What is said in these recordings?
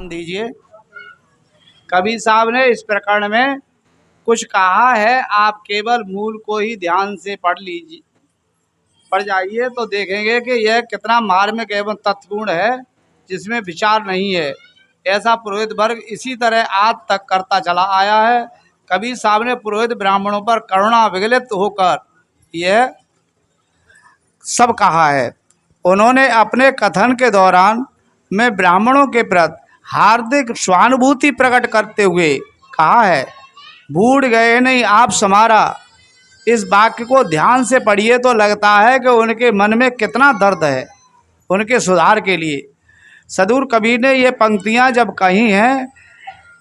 ध्यान दीजिए। कबीर साहब ने इस प्रकरण में कुछ कहा है, आप केवल मूल को ही ध्यान से पढ़ जाइए तो देखेंगे कि यह कितना मार्मिक एवं तत्वपूर्ण है, जिसमें विचार नहीं है। ऐसा पुरोहित वर्ग इसी तरह आज तक करता चला आया है। कबीर साहब ने पुरोहित ब्राह्मणों पर करुणा विगलित होकर यह सब कहा है। उन्होंने अपने कथन के दौरान में ब्राह्मणों के प्रति हार्दिक सहानुभूति प्रकट करते हुए कहा है, भूल गए नहीं आप समारा। इस वाक्य को ध्यान से पढ़िए तो लगता है कि उनके मन में कितना दर्द है उनके सुधार के लिए। सदगुरु कबीर ने ये पंक्तियाँ जब कही हैं,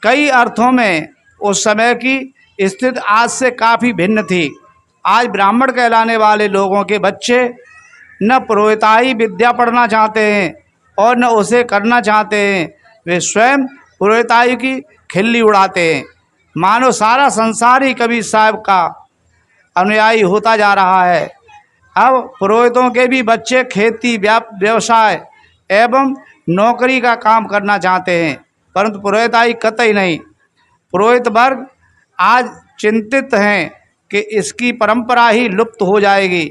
कई अर्थों में उस समय की स्थिति आज से काफ़ी भिन्न थी। आज ब्राह्मण कहलाने वाले लोगों के बच्चे न पुरोहिताई विद्या पढ़ना चाहते हैं और न उसे करना चाहते हैं। वे स्वयं पुरोहिताई की खिल्ली उड़ाते हैं। मानो सारा संसार ही कबीर साहब का अनुयायी होता जा रहा है। अब पुरोहितों के भी बच्चे खेती व्यवसाय एवं नौकरी का काम करना चाहते हैं, परंतु पुरोहिताई कतई नहीं। पुरोहित वर्ग आज चिंतित हैं कि इसकी परंपरा ही लुप्त हो जाएगी।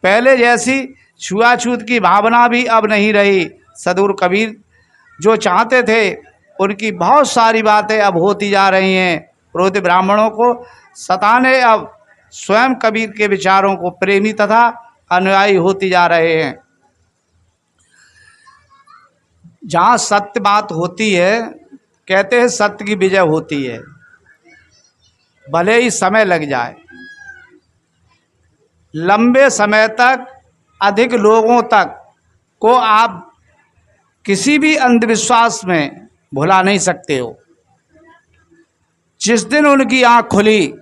पहले जैसी छुआछूत की भावना भी अब नहीं रही। सदगुरु कबीर जो चाहते थे उनकी बहुत सारी बातें अब होती जा रही हैं। पुरोहित ब्राह्मणों को सताने अब स्वयं कबीर के विचारों को प्रेमी तथा अनुयायी होती जा रहे हैं। जहाँ सत्य बात होती है, कहते हैं सत्य की विजय होती है, भले ही समय लग जाए। लंबे समय तक अधिक लोगों तक को आप किसी भी अंधविश्वास में भुला नहीं सकते हो। जिस दिन उनकी आँख खुली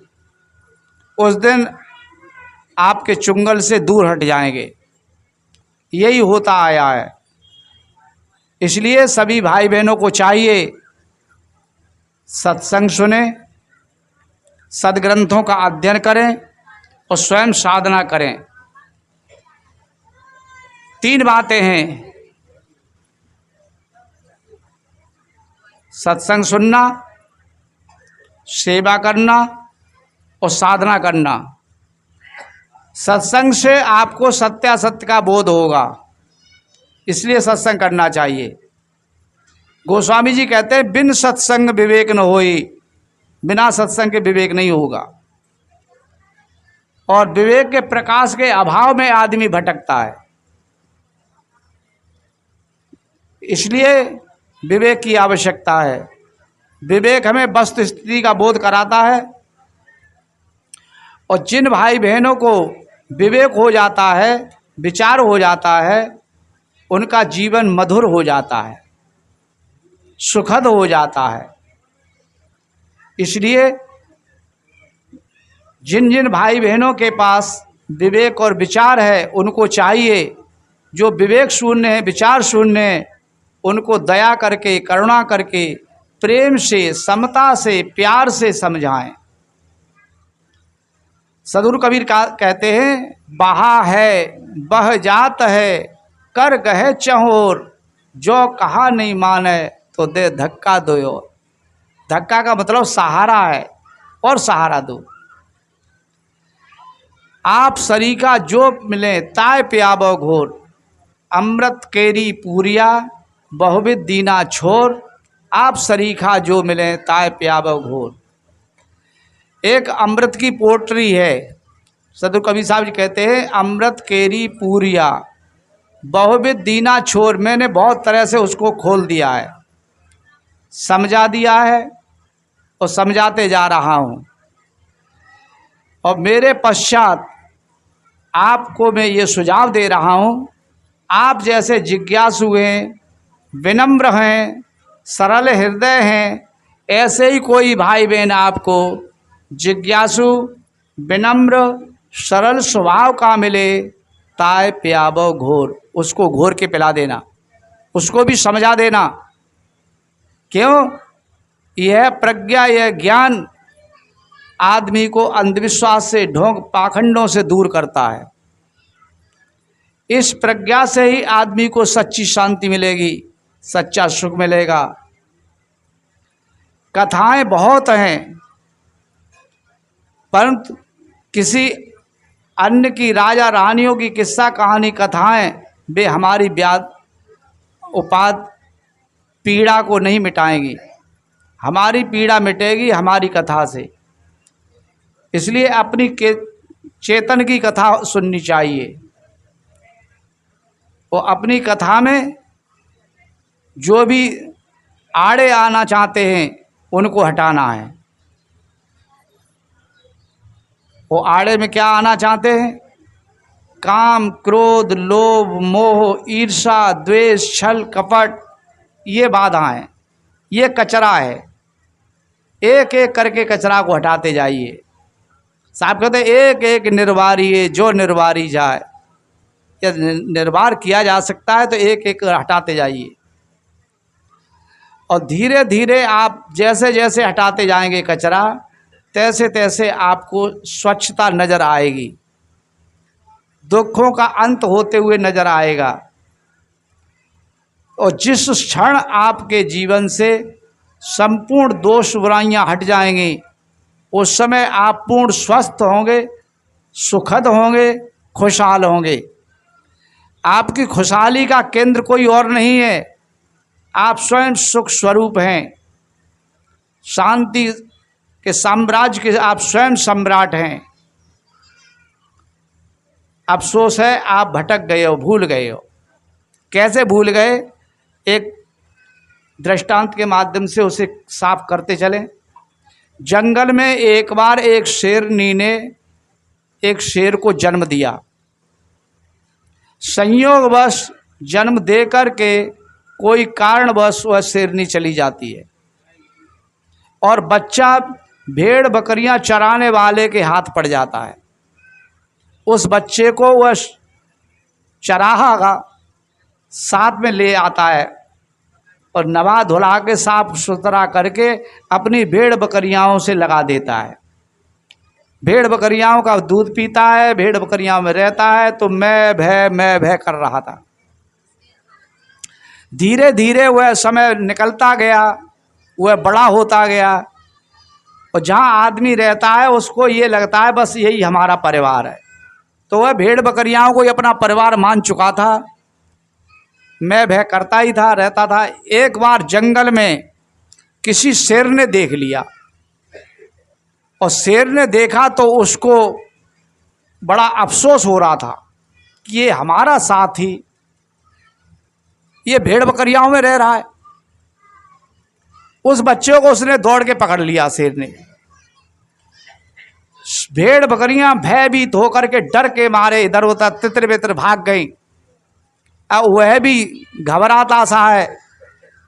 उस दिन आपके चुंगल से दूर हट जाएंगे। यही होता आया है। इसलिए सभी भाई बहनों को चाहिए सत्संग सुने, सदग्रंथों का अध्ययन करें और स्वयं साधना करें। 3 बातें हैं, सत्संग सुनना, सेवा करना और साधना करना। सत्संग से आपको सत्यासत्य का बोध होगा, इसलिए सत्संग करना चाहिए। गोस्वामी जी कहते हैं, बिन सत्संग विवेक न होई। बिना सत्संग के विवेक नहीं होगा और विवेक के प्रकाश के अभाव में आदमी भटकता है। इसलिए विवेक की आवश्यकता है। विवेक हमें वस्तु स्थिति का बोध कराता है और जिन भाई बहनों को विवेक हो जाता है, विचार हो जाता है, उनका जीवन मधुर हो जाता है, सुखद हो जाता है। इसलिए जिन जिन भाई बहनों के पास विवेक और विचार है, उनको चाहिए, जो विवेक शून्य है, विचार शून्य है, उनको दया करके, करुणा करके, प्रेम से, समता से, प्यार से समझाएं। सदगुरु कबीर कहते हैं, बहा है बह जात है कर गहे चहोर, जो कहा नहीं माने तो दे धक्का दो। धक्का का मतलब सहारा है और सहारा दो। आप सरीका जो मिले ताय प्याबो घोर, अमृत केरी पूरिया बहुविध दीना छोर। आप सरीखा जो मिले ताय प्याबो घोर। एक अमृत की पोटरी है। सदगुरु कबीर साहब जी कहते हैं, अमृत केरी पूरिया बहुविध दीना छोर। मैंने बहुत तरह से उसको खोल दिया है, समझा दिया है और समझाते जा रहा हूँ। और मेरे पश्चात आपको मैं ये सुझाव दे रहा हूँ, आप जैसे जिज्ञासु हैं, विनम्र हैं, सरल हृदय हैं, ऐसे ही कोई भाई बहन आपको जिज्ञासु, विनम्र, सरल स्वभाव का मिले, ताय प्याबो घोर। उसको घोर के पिला देना, उसको भी समझा देना। क्यों? यह प्रज्ञा, यह ज्ञान आदमी को अंधविश्वास से, ढोंग पाखंडों से दूर करता है। इस प्रज्ञा से ही आदमी को सच्ची शांति मिलेगी, सच्चा सुख मिलेगा। कथाएं बहुत हैं, परंतु किसी अन्य की, राजा रानियों की किस्सा कहानी कथाएं वे हमारी व्याध उपाद पीड़ा को नहीं मिटाएंगी। हमारी पीड़ा मिटेगी हमारी कथा से। इसलिए अपनी चेतन की कथा सुननी चाहिए। वो अपनी कथा में जो भी आड़े आना चाहते हैं उनको हटाना है। वो आड़े में क्या आना चाहते हैं? काम, क्रोध, लोभ, मोह, ईर्षा, द्वेष, छल, कपट, ये बाधा है, ये कचरा है। एक एक करके कचरा को हटाते जाइए। साहब कहते एक एक निर्वारी जो निर्वारी जाए। यदि निर्वार किया जा सकता है तो एक एक हटाते जाइए। और धीरे धीरे आप जैसे जैसे हटाते जाएंगे कचरा, तैसे तैसे आपको स्वच्छता नज़र आएगी, दुखों का अंत होते हुए नज़र आएगा। और जिस क्षण आपके जीवन से संपूर्ण दोष बुराइयां हट जाएंगी, उस समय आप पूर्ण स्वस्थ होंगे, सुखद होंगे, खुशहाल होंगे। आपकी खुशहाली का केंद्र कोई और नहीं है, आप स्वयं सुख स्वरूप हैं। शांति के साम्राज्य के आप स्वयं सम्राट हैं। अफसोस है आप भटक गए हो, भूल गए हो। कैसे भूल गए? एक दृष्टांत के माध्यम से उसे साफ करते चलें। जंगल में एक बार एक शेरनी ने एक शेर को जन्म दिया। संयोगवश जन्म दे कर के कोई कारणवश वह शेरनी चली जाती है और बच्चा भेड़ बकरियां चराने वाले के हाथ पड़ जाता है। उस बच्चे को वह चराहा का साथ में ले आता है और नवा धुला के साफ सुथरा करके अपनी भेड़ बकरियाओं से लगा देता है। भेड़ बकरियाओं का दूध पीता है, भेड़ बकरियाओं में रहता है। तो मैं भय कर रहा था। धीरे धीरे वह समय निकलता गया, वह बड़ा होता गया और जहाँ आदमी रहता है उसको ये लगता है बस यही हमारा परिवार है। तो वह भेड़ बकरियाओं को अपना परिवार मान चुका था। मैं भय करता ही था, रहता था। एक बार जंगल में किसी शेर ने देख लिया और शेर ने देखा तो उसको बड़ा अफसोस हो रहा था कि ये हमारा साथी ये भेड़ बकरियाओं में रह रहा है। उस बच्चे को उसने दौड़ के पकड़ लिया शेर ने। भेड़ बकरियां भयभीत होकर के डर के मारे इधर उधर तितर बितर भाग गई। अब वह भी घबराता सा है,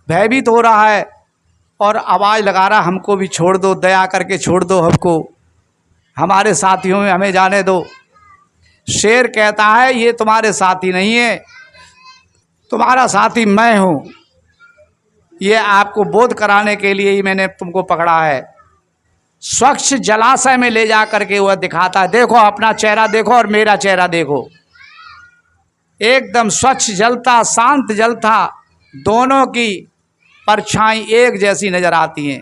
भयभीत हो रहा है और आवाज़ लगा रहा, हमको भी छोड़ दो, दया करके छोड़ दो हमको, हमारे साथियों में हमें जाने दो। शेर कहता है ये तुम्हारे साथी नहीं है, तुम्हारा साथी मैं हूँ। ये आपको बोध कराने के लिए ही मैंने तुमको पकड़ा है। स्वच्छ जलाशय में ले जा करके वह दिखाता है, देखो अपना चेहरा देखो और मेरा चेहरा देखो। एकदम स्वच्छ जलता, शांत जलता, दोनों की परछाई एक जैसी नजर आती हैं।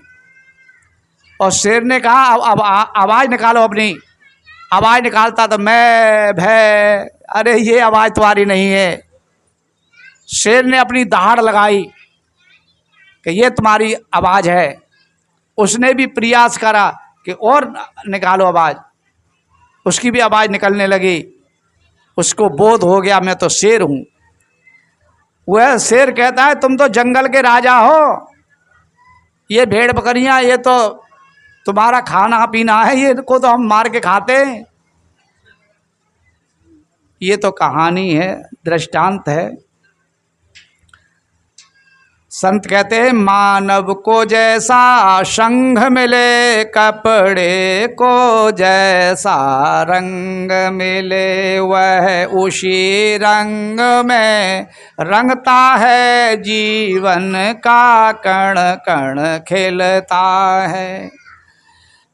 और शेर ने कहा अब आवाज़ निकालो अपनी। आवाज़ निकालता तो मैं भय, अरे ये आवाज़ तुम्हारी नहीं है। शेर ने अपनी दहाड़ लगाई कि ये तुम्हारी आवाज़ है। उसने भी प्रयास करा कि और निकालो आवाज़, उसकी भी आवाज़ निकलने लगी। उसको बोध हो गया मैं तो शेर हूँ। वह शेर कहता है तुम तो जंगल के राजा हो, ये भेड़ बकरियां ये तो तुम्हारा खाना पीना है, ये को तो हम मार के खाते हैं। ये तो कहानी है, दृष्टांत है। संत कहते हैं मानव को जैसा संग मिले, कपड़े को जैसा रंग मिले, वह उसी रंग में रंगता है जीवन का, कण कण खिलता है।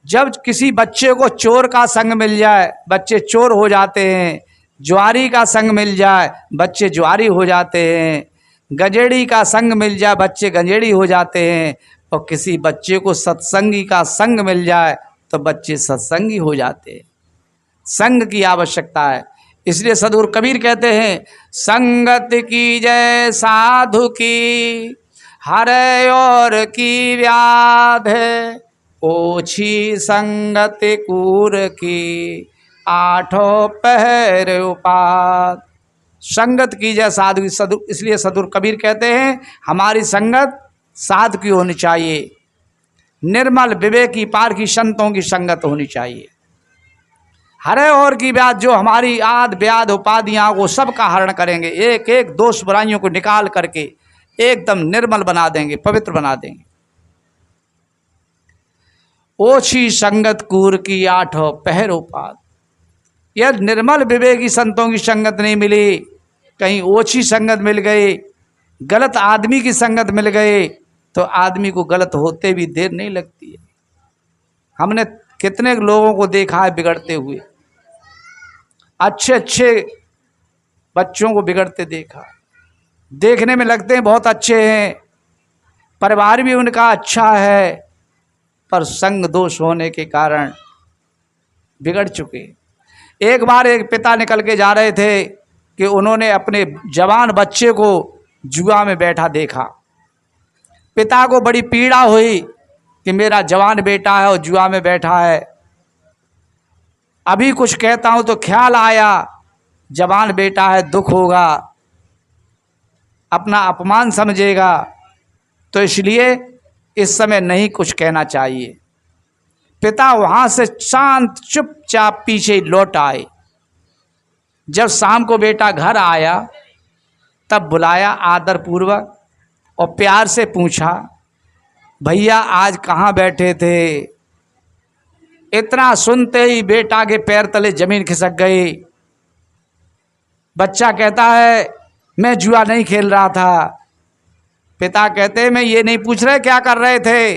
जब किसी बच्चे को चोर का संग मिल जाए, बच्चे चोर हो जाते हैं। जुआरी का संग मिल जाए, बच्चे जुआरी हो जाते हैं। गंजेड़ी का संग मिल जाए बच्चे गंजेड़ी हो जाते हैं, और किसी बच्चे को सत्संगी का संग मिल जाए तो बच्चे सत्संगी हो जाते हैं। संग की आवश्यकता है। इसलिए सदगुरु कबीर कहते हैं, संगत की जय साधु की, हरे और की व्याध, ओछी संगत कूर की, आठों पहर उपाद। संगत की जय साधु की। सदु इसलिए सदगुरु कबीर कहते हैं, हमारी संगत साधु की होनी चाहिए, निर्मल विवेकी पारखी संतों की संगत होनी चाहिए। हरे और की व्याध, जो हमारी आद व्याध उपाधियां को सबका हरण करेंगे, एक एक दोष बुराइयों को निकाल करके एकदम निर्मल बना देंगे, पवित्र बना देंगे। ओछी संगत कूर की, आठों पहर उपाद। यह निर्मल विवेकी संतों की संगत नहीं मिली, कहीं ओछी संगत मिल गई, गलत आदमी की संगत मिल गई, तो आदमी को गलत होते भी देर नहीं लगती है। हमने कितने लोगों को देखा है बिगड़ते हुए, अच्छे अच्छे बच्चों को बिगड़ते देखा। देखने में लगते हैं बहुत अच्छे हैं, परिवार भी उनका अच्छा है, पर संग दोष होने के कारण बिगड़ चुके। एक बार एक पिता निकल के जा रहे थे कि उन्होंने अपने जवान बच्चे को जुआ में बैठा देखा। पिता को बड़ी पीड़ा हुई कि मेरा जवान बेटा है और जुआ में बैठा है। अभी कुछ कहता हूं तो ख्याल आया, जवान बेटा है, दुख होगा, अपना अपमान समझेगा, तो इसलिए इस समय नहीं कुछ कहना चाहिए। पिता वहां से शांत चुपचाप पीछे लौट आए। जब शाम को बेटा घर आया तब बुलाया आदर पूर्वक और प्यार से पूछा, भैया आज कहाँ बैठे थे? इतना सुनते ही बेटा के पैर तले जमीन खिसक गई। बच्चा कहता है, मैं जुआ नहीं खेल रहा था। पिता कहते, मैं ये नहीं पूछ रहे क्या कर रहे थे,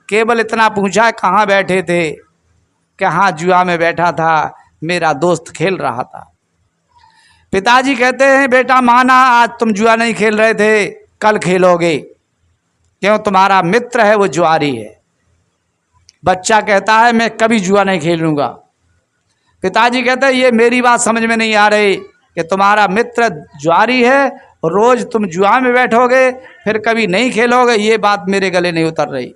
केवल इतना पूछा है कहाँ बैठे थे। कि हाँ जुआ में बैठा था, मेरा दोस्त खेल रहा था। पिताजी कहते हैं, बेटा माना आज तुम जुआ नहीं खेल रहे थे, कल खेलोगे, क्यों तुम्हारा मित्र है वो जुआरी है। बच्चा कहता है, मैं कभी जुआ नहीं खेलूंगा। पिताजी कहते हैं, ये मेरी बात समझ में नहीं आ रही कि तुम्हारा मित्र जुआरी है, रोज तुम जुआ में बैठोगे फिर कभी नहीं खेलोगे, ये बात मेरे गले नहीं उतर रही।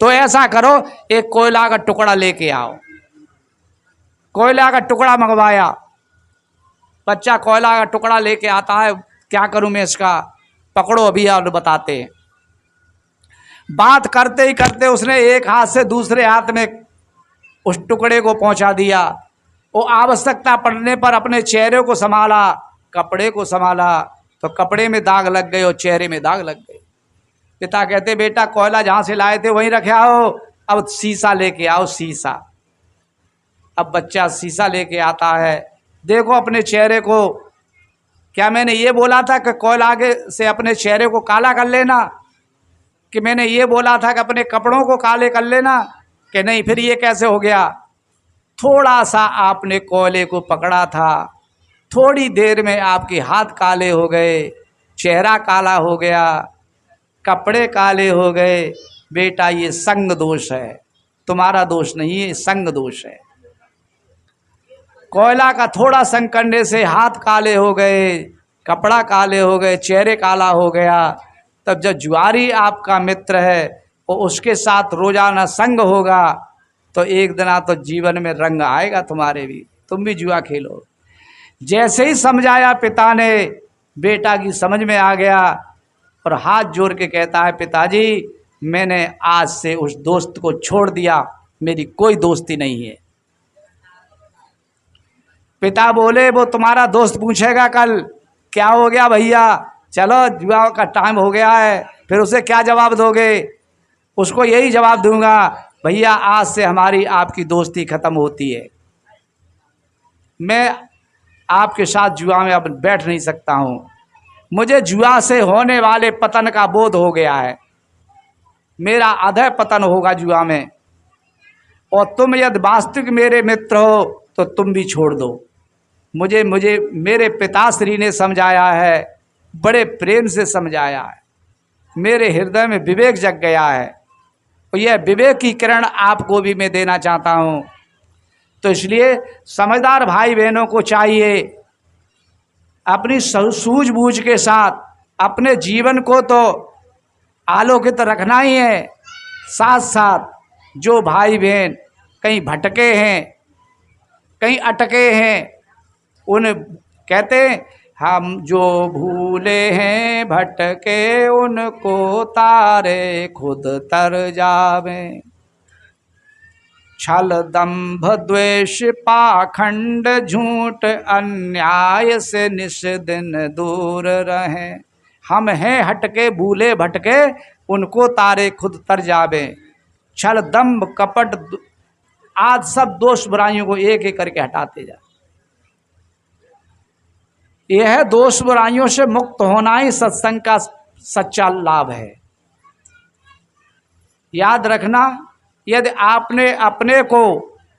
तो ऐसा करो, एक कोयला का टुकड़ा लेके आओ। कोयला का टुकड़ा मंगवाया। बच्चा कोयला का टुकड़ा लेके आता है, क्या करूं मैं इसका, पकड़ो अभी आप बताते हैं। बात करते ही करते उसने एक हाथ से दूसरे हाथ में उस टुकड़े को पहुंचा दिया। वो आवश्यकता पड़ने पर अपने चेहरे को संभाला, कपड़े को संभाला, तो कपड़े में दाग लग गए और चेहरे में दाग लग गए। पिता कहते, बेटा कोयला जहां से लाए थे वहीं रखे आओ, अब शीशा लेके आओ, शीशा। अब बच्चा शीशा लेके आता है, देखो अपने चेहरे को। क्या मैंने ये बोला था कि कोयला के से अपने चेहरे को काला कर लेना? कि मैंने ये बोला था कि अपने कपड़ों को काले कर लेना? कि नहीं, फिर ये कैसे हो गया? थोड़ा सा आपने कोयले को पकड़ा था, थोड़ी देर में आपके हाथ काले हो गए, चेहरा काला हो गया, कपड़े काले हो गए। बेटा ये संग दोष है, तुम्हारा दोष नहीं है, संग दोष है। कोयला का थोड़ा संग करने से हाथ काले हो गए, कपड़ा काले हो गए, चेहरे काला हो गया। तब जब जुआरी आपका मित्र है और उसके साथ रोजाना संग होगा तो एक दिन तो जीवन में रंग आएगा तुम्हारे भी, तुम भी जुआ खेलो। जैसे ही समझाया पिता ने, बेटा की समझ में आ गया और हाथ जोड़ के कहता है, पिताजी मैंने आज से उस दोस्त को छोड़ दिया, मेरी कोई दोस्ती नहीं है। पिता बोले, वो तुम्हारा दोस्त पूछेगा कल क्या हो गया भैया, चलो जुआ का टाइम हो गया है, फिर उसे क्या जवाब दोगे? उसको यही जवाब दूंगा, भैया आज से हमारी आपकी दोस्ती खत्म होती है, मैं आपके साथ जुआ में अब बैठ नहीं सकता हूँ, मुझे जुआ से होने वाले पतन का बोध हो गया है, मेरा अधः पतन होगा जुआ में, और तुम यदि वास्तविक मेरे मित्र हो तो तुम भी छोड़ दो। मुझे मेरे पिताश्री ने समझाया है बड़े प्रेम से समझाया है। मेरे हृदय में विवेक जग गया है और यह विवेक की किरण आपको भी मैं देना चाहता हूँ। तो इसलिए समझदार भाई बहनों को चाहिए अपनी सूझबूझ के साथ अपने जीवन को तो आलोकित रखना ही है, साथ साथ जो भाई बहन कहीं भटके हैं, कहीं अटके हैं, उन कहते हैं हम जो भूले हैं भटके उनको तारे खुद तर जावे। छल दंभ द्वेष पाखंड झूठ अन्याय से निस दिन दूर रहें। हम हैं हटके भूले भटके उनको तारे खुद तर जावे। छल दंभ कपट आज सब दोष बुराइयों को एक एक करके हटाते जा। यह दोष बुराइयों से मुक्त होना ही सत्संग का सच्चा लाभ है। याद रखना, यदि आपने अपने को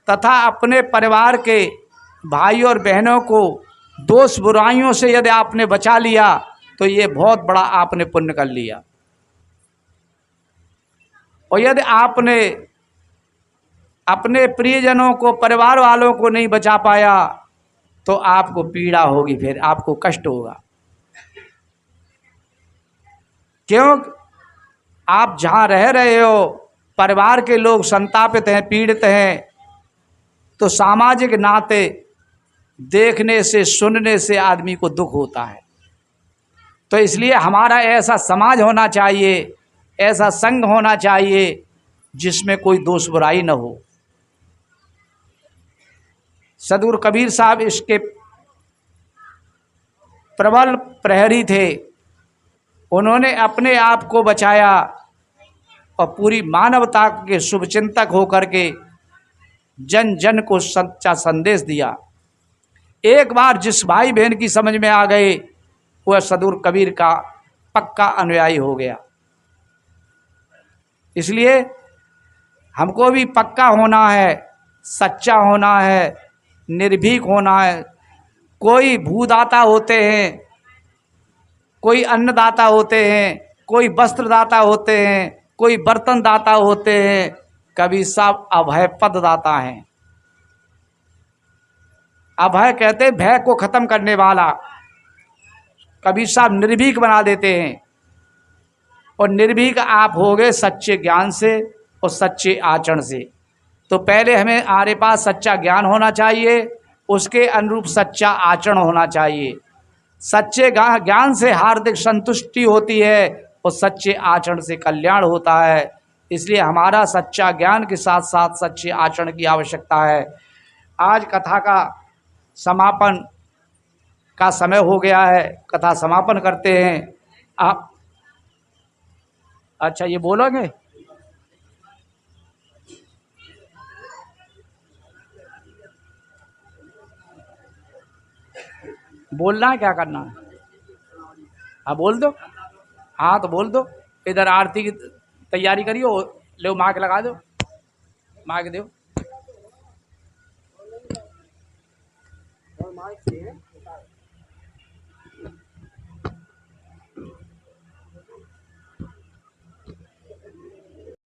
तथा अपने परिवार के भाई और बहनों को दोष बुराइयों से यदि आपने बचा लिया तो ये बहुत बड़ा आपने पुण्य कर लिया। और यदि आपने अपने प्रियजनों को परिवार वालों को नहीं बचा पाया तो आपको पीड़ा होगी, फिर आपको कष्ट होगा। क्यों? आप जहाँ रह रहे हो परिवार के लोग संतापित हैं, पीड़ित हैं, तो सामाजिक नाते देखने से सुनने से आदमी को दुख होता है। तो इसलिए हमारा ऐसा समाज होना चाहिए, ऐसा संघ होना चाहिए जिसमें कोई दोष बुराई न हो। सदगुरु कबीर साहब इसके प्रबल प्रहरी थे। उन्होंने अपने आप को बचाया और पूरी मानवता के शुभचिंतक होकर के जन जन को सच्चा संदेश दिया। एक बार जिस भाई बहन की समझ में आ गए वह सदगुरु कबीर का पक्का अनुयायी हो गया। इसलिए हमको भी पक्का होना है, सच्चा होना है, निर्भीक होना है। कोई भूदाता होते हैं, कोई अन्नदाता होते हैं, कोई वस्त्रदाता होते हैं, कोई बर्तन दाता होते हैं, कबीर साहब अभय पद दाता हैं। अभय कहते भय को खत्म करने वाला। कबीर साहब निर्भीक बना देते हैं। और निर्भीक आप हो गए सच्चे ज्ञान से और सच्चे आचरण से। तो पहले हमें हमारे पास सच्चा ज्ञान होना चाहिए, उसके अनुरूप सच्चा आचरण होना चाहिए। सच्चे ज्ञान से हार्दिक संतुष्टि होती है और सच्चे आचरण से कल्याण होता है। इसलिए हमारा सच्चा ज्ञान के साथ साथ सच्चे आचरण की आवश्यकता है। आज कथा का समापन का समय हो गया है, कथा समापन करते हैं। आप अच्छा ये बोलोगे? बोलना है, क्या करना है? हाँ बोल दो। हाँ तो बोल दो। इधर आरती की तैयारी करियो, लो माइक लगा दो, माइक दो।